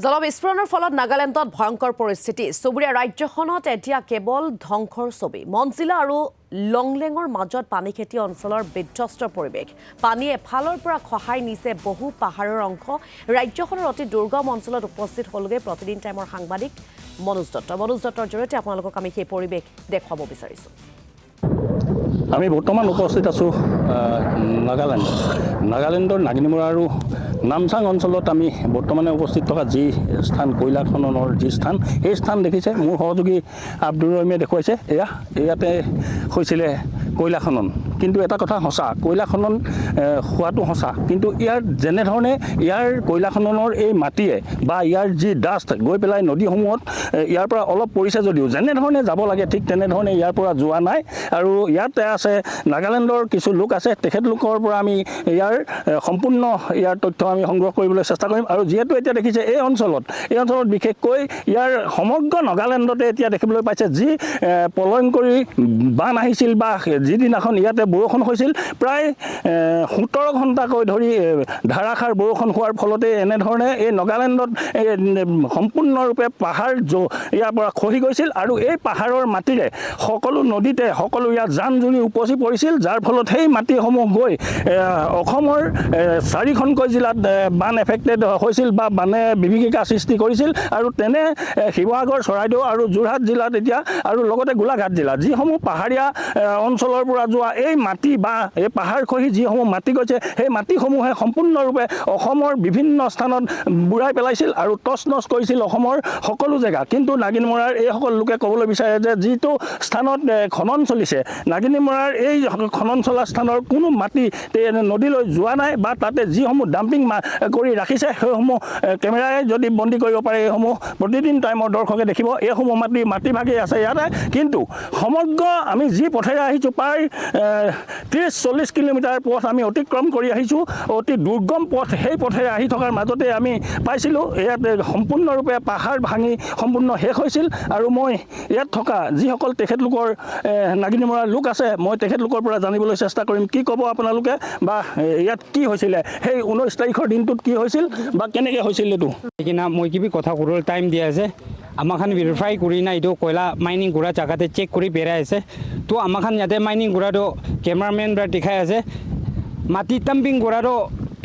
জলবিস্ফোৰণৰ ফলত নাগালেণ্ডত ভয়ংকৰ পৰিস্থিতি চুবুৰীয়া ৰাজ্যখনত এতিয়া কেৱল ধ্বংসৰ ছবি মনজিলা আৰু লংলেঙৰ মাজত পানীখেতি অঞ্চলৰ বিধ্বস্ত পৰিৱেশ পানীয়ে এফালৰ পৰা খহাই নিছে বহু পাহাৰৰ অংশ ৰাজ্যখনৰ অতি দুৰ্গম অঞ্চলত উপস্থিত হ'লগৈ প্ৰতিদিন টাইমৰ সাংবাদিক মনোজ দত্তৰ জৰিয়তে আপোনালোকক আমি সেই পৰিৱেশ দেখুৱাব বিচাৰিছোঁ আমি বৰ্তমান উপস্থিত আছোঁ নাগালেণ্ডৰ নাগিনিমৰা আৰু নামচাং অঞ্চলত আমি বৰ্তমানে উপস্থিত থকা যি স্থান কয়লা খননৰ যি স্থান এই স্থান দেখিছে মোৰ সহযোগী আব্দুৰ ৰহিমে দেখুৱাইছে ইয়াতে হৈছিলে কয়লা খনন কিন্তু এটা কথা সঁচা কয়লা খনন হোৱাটো সঁচা কিন্তু ইয়াৰ যেনেধৰণে ইয়াৰ কয়লা খননৰ এই মাটিয়ে বা ইয়াৰ যি ডাষ্ট গৈ পেলাই নদীসমূহত ইয়াৰ পৰা অলপ পৰিছে যদিও যেনেধৰণে যাব লাগে ঠিক তেনেধৰণে ইয়াৰ পৰা যোৱা নাই আৰু ইয়াতে আছে নাগালেণ্ডৰ কিছু লোক আছে তেখেতলোকৰ পৰা আমি ইয়াৰ সম্পূৰ্ণ ইয়াৰ তথ্য আমি সংগ্ৰহ কৰিবলৈ চেষ্টা কৰিম আৰু যিহেতু এতিয়া দেখিছে এই অঞ্চলত বিশেষকৈ ইয়াৰ সমগ্ৰ নাগালেণ্ডতে এতিয়া দেখিবলৈ পাইছে যি প্ৰলয়ংকৰী বান আহিছিল বা যিদিনাখন ইয়াতে বৰষুণ হৈছিল প্ৰায় 17 ঘণ্টাকৈ ধৰি ধাৰাসাৰ বৰষুণ হোৱাৰ ফলতে এনেধৰণে এই নাগালেণ্ডত সম্পূৰ্ণৰূপে পাহাৰ ইয়াৰ পৰা খহি গৈছিল আৰু এই পাহাৰৰ মাটিৰে সকলো নদীতে সকলো ইয়াত জান জুৰি উপচি পৰিছিল যাৰ ফলত সেই মাটিসমূহ গৈ অসমৰ 4খনকৈ জিলাত বান এফেক্টেড হৈছিল বা বানে বিভীষিকা সৃষ্টি কৰিছিল আৰু তেনে শিৱসাগৰ চৰাইদেউ আৰু যোৰহাট জিলাত এতিয়া আৰু লগতে গোলাঘাট জিলা যিসমূহ পাহাৰীয়া অঞ্চলৰ পৰা যোৱা এই মাটি বা এই পাহাৰ খহি যিসমূহ মাটি গৈছে সেই মাটিসমূহে সম্পূৰ্ণৰূপে অসমৰ বিভিন্ন স্থানত বুঢ়াই পেলাইছিল আৰু টচ কৰিছিল অসমৰ সকলো জেগা কিন্তু নাগিনিমৰাৰ এইসকল লোকে ক'বলৈ বিচাৰে যে যিটো স্থানত খনন চলিছে নাগিনিমৰাৰ এই খনন চলা স্থানৰ কোনো মাটি নদীলৈ যোৱা নাই বা তাতে যিসমূহ ডাম্পিং কৰি ৰাখিছে সেইসমূহ কেমেৰাই যদি বন্দী কৰিব পাৰে এইসমূহ প্ৰতিদিন টাইমৰ দৰ্শকে দেখিব এইসমূহ মাটি ভাগি আছে ইয়াতে কিন্তু সমগ্ৰ আমি যি পথেৰে আহিছোঁ প্ৰায় 30-40 কিলোমিটাৰ পথ আমি অতিক্ৰম কৰি আহিছোঁ অতি দুৰ্গম পথ সেই পথেৰে আহি থকাৰ মাজতে আমি পাইছিলোঁ ইয়াত সম্পূৰ্ণৰূপে পাহাৰ ভাঙি সম্পূৰ্ণ শেষ হৈছিল আৰু মই ইয়াত থকা যিসকল তেখেতলোকৰ নাগিনিমৰাৰ লোক আছে মই তেখেতলোকৰ পৰা জানিবলৈ চেষ্টা কৰিম কি ক'ব আপোনালোকে বা ইয়াত কি হৈছিলে সেই 19 তাৰিখৰ দিনটোত কি হৈছিল বা কেনেকৈ হৈছিল এইটো কিনা মই কিবি কথা ক'বলৈ টাইম দিয়া আছে আমাখান ভেৰিফাই কৰি নাই এইটো কয়লা মাইনিং কৰা জাগাতে চেক কৰি বেৰাই আছে তো আমাখান ইয়াতে মাইনিং কৰাটো কেমেৰামেনবিলাক দেখাই আছে মাটি টাম্পিং কৰাটো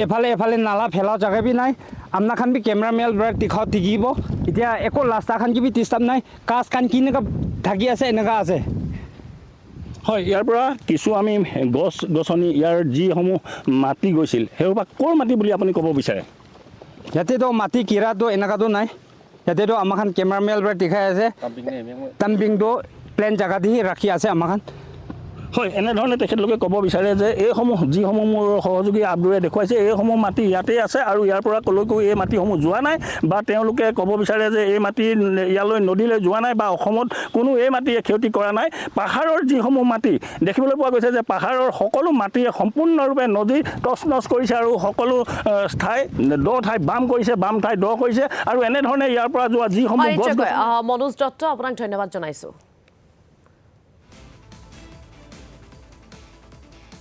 এফালে নালা ফেলা জাগা বি নাই আপনাখান বি কেমেৰামেনবিলাক দেখাত টিকিব এতিয়া একো ৰাস্তাখান কিবি ডিষ্টাৰ্ব নাই কাজখান কেনেকুৱা ঢাকি আছে এনেকুৱা আছে হয় ইয়াৰ পৰা কিছু আমি গছ গছনি ইয়াৰ যিসমূহ মাটি গৈছিল সেইবোৰ ক'ৰ মাটি বুলি আপুনি ক'ব বিচাৰে ইয়াতেতো মাটি কিৰাটো এনেকুৱাটো নাই ইয়াতেতো আমাখান কেমেৰামেনবিলাক দেখাই আছে টাম্পিংটো প্লেন জাগা দি ৰাখি আছে আমাখান হয় এনেধৰণে তেখেতলোকে ক'ব বিচাৰে যে এইসমূহ যিসমূহ মোৰ সহযোগী আব্দুৰে দেখুৱাইছে এইসমূহ মাটি ইয়াতেই আছে আৰু ইয়াৰ পৰা ক'লৈকো এই মাটিসমূহ যোৱা নাই বা তেওঁলোকে ক'ব বিচাৰে যে এই মাটি ইয়ালৈ নদীলৈ যোৱা নাই বা অসমত কোনো এই মাটিয়ে ক্ষতি কৰা নাই পাহাৰৰ যিসমূহ মাটি দেখিবলৈ পোৱা গৈছে যে পাহাৰৰ সকলো মাটিয়ে সম্পূৰ্ণৰূপে নদী টচ কৰিছে আৰু সকলো ঠাই দ ঠাই বাম কৰিছে বাম ঠাই দ কৰিছে আৰু এনেধৰণে ইয়াৰ পৰা যোৱা যিসমূহ মনোজ দত্ত আপোনাক ধন্যবাদ জনাইছোঁ